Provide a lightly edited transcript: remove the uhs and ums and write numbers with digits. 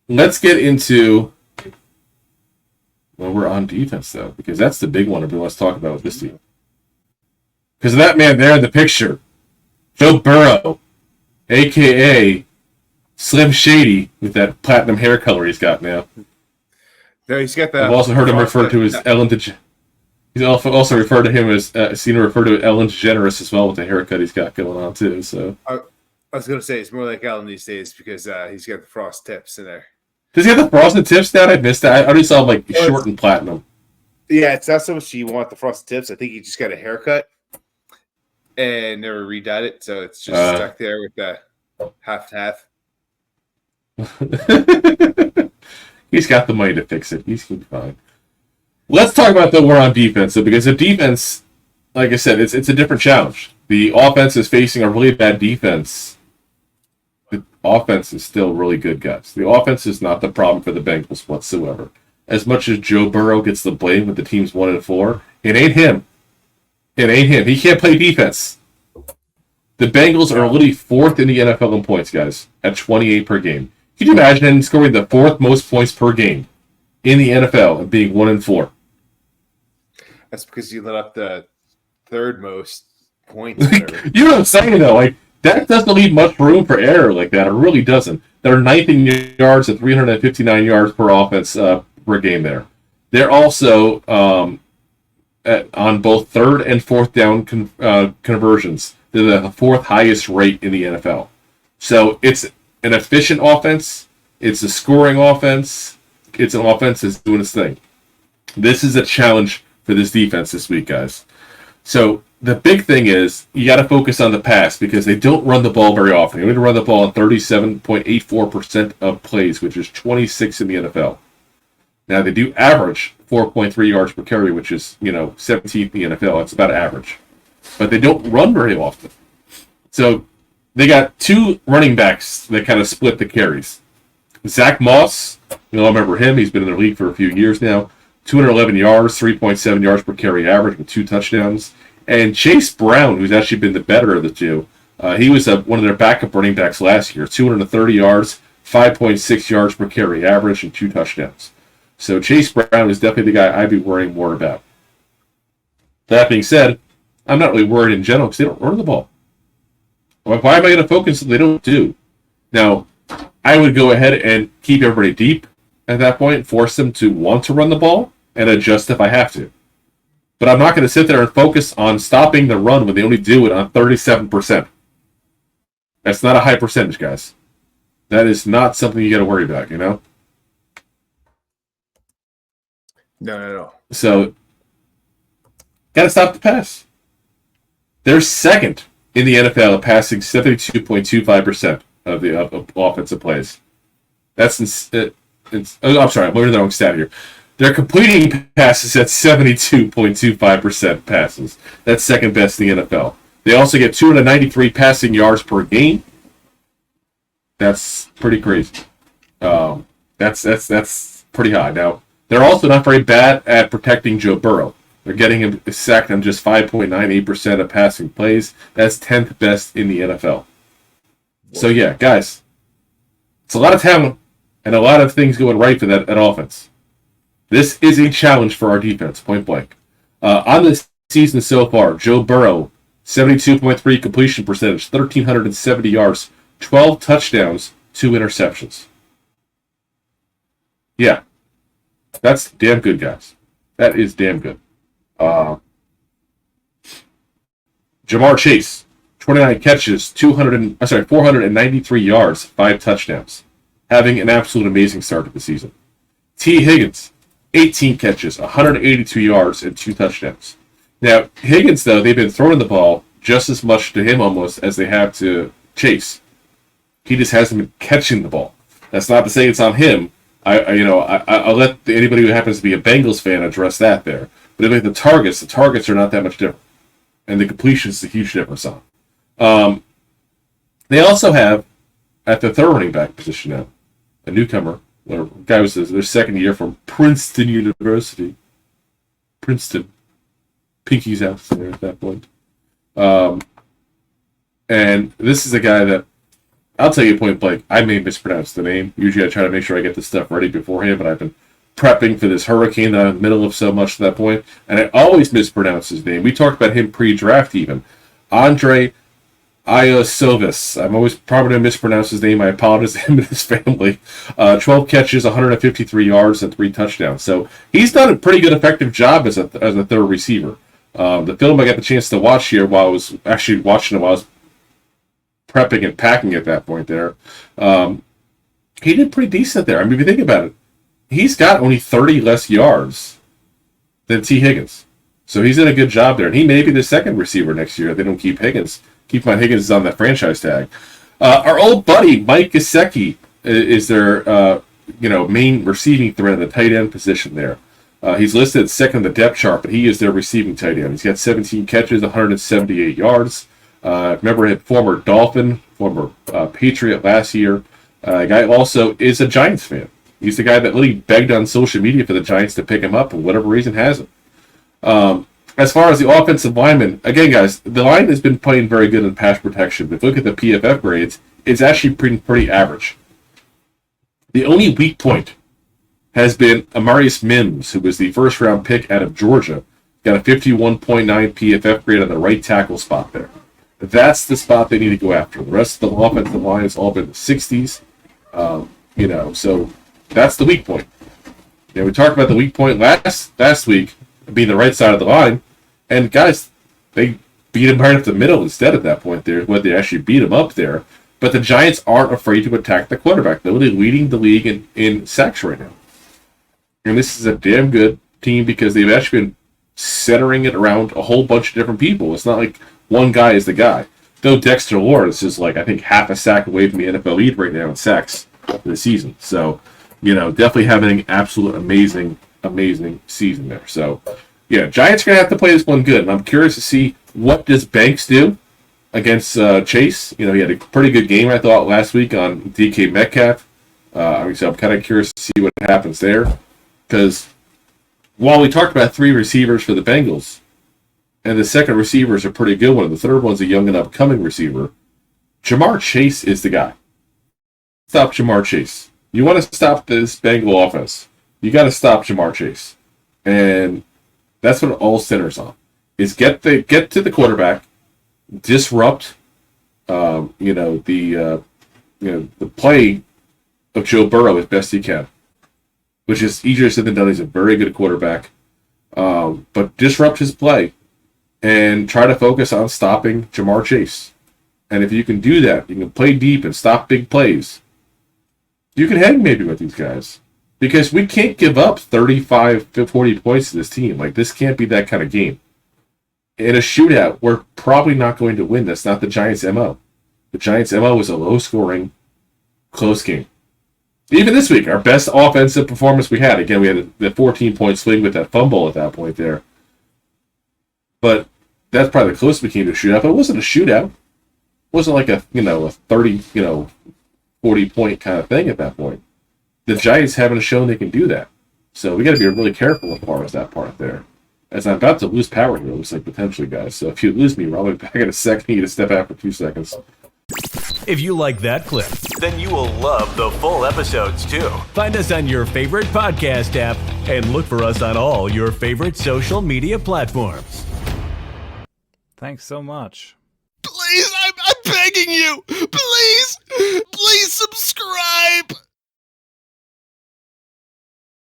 let's get into we're on defense though, because that's the big one everyone wants to talk about with this team. Because that man there in the picture, Joe Burrow, aka Slim Shady, with that platinum hair color he's got now. No, he's got the. I've also heard him referred to as Ellen DeGeneres. He's also referred to him as seen him referred to as Ellen DeGeneres as well with the haircut he's got going on too. So I was gonna say it's more like Ellen these days because he's got the frost tips in there. Does he have the frosted tips down? I missed that. I already saw him like short and platinum. Yeah, it's not so much you want the frosted tips. I think he just got a haircut and never redyed it, so it's just stuck there with the half. He's got the money to fix it. He's fine. Let's talk about the war on defense, though, because the defense, like I said, it's a different challenge. The offense is facing a really bad defense. The offense is still really good, guys. The offense is not the problem for the Bengals whatsoever. As much as Joe Burrow gets the blame with the team's 1-4, it ain't him. It ain't him. He can't play defense. The Bengals are literally fourth in the NFL in points, guys, at 28 per game. Can you imagine scoring the fourth most points per game in the NFL and being 1-4? That's because you let up the third most points. You know what I'm saying, though? Like, that doesn't leave much room for error like that. It really doesn't. They're ninth in yards at 359 yards per offense per game there. They're also on both third and fourth down conversions. They're the fourth highest rate in the NFL. So it's an efficient offense. It's a scoring offense. It's an offense that's doing its thing. This is a challenge for this defense this week, guys. So the big thing is you got to focus on the pass because they don't run the ball very often. They only run the ball on 37.84% of plays, which is 26 in the NFL. Now they do average 4.3 yards per carry, which is 17th in the NFL. That's about average, but they don't run very often. So they got two running backs that kind of split the carries. Zach Moss, you all remember him. He's been in the league for a few years now. 211 yards, 3.7 yards per carry average with 2 touchdowns. And Chase Brown, who's actually been the better of the two, he was one of their backup running backs last year. 230 yards, 5.6 yards per carry average, and 2 touchdowns. So Chase Brown is definitely the guy I'd be worrying more about. That being said, I'm not really worried in general because they don't run the ball. Why am I going to focus if they don't do? Now, I would go ahead and keep everybody deep at that point, force them to want to run the ball, and adjust if I have to. But I'm not going to sit there and focus on stopping the run when they only do it on 37%. That's not a high percentage, guys. That is not something you got to worry about, No. So, got to stop the pass. They're second in the NFL at passing 72.25% of the offensive plays. That's I'm sorry, I'm looking at the wrong stat here. They're completing passes at 72.25% passes. That's second best in the NFL. They also get 293 passing yards per game. That's pretty crazy. That's pretty high. Now, they're also not very bad at protecting Joe Burrow. They're getting him sacked on just 5.98% of passing plays. That's 10th best in the NFL. So, yeah, guys, it's a lot of talent and a lot of things going right for that offense. This is a challenge for our defense, point blank. On this season so far, Joe Burrow, 72.3 completion percentage, 1,370 yards, 12 touchdowns, 2 interceptions. Yeah, that's damn good, guys. That is damn good. Jamar Chase, 29 catches, 493 yards, 5 touchdowns. Having an absolute amazing start to the season. T. Higgins, 18 catches, 182 yards, and 2 touchdowns. Now, Higgins, though, they've been throwing the ball just as much to him almost as they have to Chase. He just hasn't been catching the ball. That's not to say it's on him. I'll let anybody who happens to be a Bengals fan address that there. But if the targets are not that much different. And the completion is a huge difference on. They also have, at the third running back position now, a newcomer. A guy was their second year from Princeton University. Princeton. Pinky's out there at that point. And this is a guy that I'll tell you point blank, I may mispronounce the name. Usually I try to make sure I get this stuff ready beforehand, but I've been prepping for this hurricane that I'm in the middle of so much at that point, and I always mispronounce his name. We talked about him pre-draft even. Andre Iosovis. I'm always probably going to mispronounce his name. I apologize to him and his family. 12 catches, 153 yards, and 3 touchdowns. So he's done a pretty good, effective job as a third receiver. The film I got the chance to watch here while I was actually watching it while I was prepping and packing at that point there. He did pretty decent there. I mean, if you think about it, he's got only 30 less yards than T. Higgins. So he's done a good job there. And he may be the second receiver next year if they don't keep Higgins. Keep my Higgins on that franchise tag. Our old buddy, Mike Gesicki, is their main receiving threat in the tight end position there. He's listed second on the depth chart, but he is their receiving tight end. He's got 17 catches, 178 yards. Remember, he had former Dolphin, former Patriot last year. Guy also is a Giants fan. He's the guy that literally begged on social media for the Giants to pick him up, and whatever reason hasn't. As far as the offensive lineman, again, guys, the line has been playing very good in pass protection. But if you look at the PFF grades, it's actually pretty average. The only weak point has been Amarius Mims, who was the first-round pick out of Georgia. Got a 51.9 PFF grade on the right tackle spot there. That's the spot they need to go after. The rest of the offensive line has all been in the 60s. So that's the weak point. We talked about the weak point last week being the right side of the line. And, guys, they beat him right up the middle instead at that point there, when they actually beat him up there. But the Giants aren't afraid to attack the quarterback. They're leading the league in sacks right now. And this is a damn good team because they've actually been centering it around a whole bunch of different people. It's not like one guy is the guy. Though Dexter Lawrence is like, I think, half a sack away from the NFL lead right now in sacks for the season. So, definitely having an absolute amazing season there. So, yeah, Giants are going to have to play this one good. And I'm curious to see what does Banks do against Chase. He had a pretty good game, I thought, last week on DK Metcalf. So I'm kind of curious to see what happens there. Because while we talked about 3 receivers for the Bengals, and the second receiver is a pretty good one, the third one's a young and upcoming receiver, Jamar Chase is the guy. Stop Jamar Chase. You want to stop this Bengal offense, you got to stop Jamar Chase. And that's what it all centers on, is get to the quarterback, disrupt the play of Joe Burrow as best he can, which is easier said than done. He's a very good quarterback. But disrupt his play and try to focus on stopping Jamar Chase. And if you can do that, you can play deep and stop big plays, you can hang maybe with these guys. Because we can't give up 35 to 40 points to this team. Like, this can't be that kind of game. In a shootout, we're probably not going to win. That's not the Giants' MO. The Giants' MO is a low-scoring, close game. Even this week, our best offensive performance we had. Again, we had the 14-point swing with that fumble at that point there. But that's probably the closest we came to a shootout. But it wasn't a shootout. It wasn't like a 30, 40-point kind of thing at that point. The Giants haven't shown they can do that. So we got to be really careful as far as that part there. As I'm about to lose power here, it looks like potentially, guys. So if you lose me, I'll be back in a second. You need to step out for 2 seconds. If you like that clip, then you will love the full episodes too. Find us on your favorite podcast app and look for us on all your favorite social media platforms. Thanks so much. Please, I'm begging you. Please subscribe.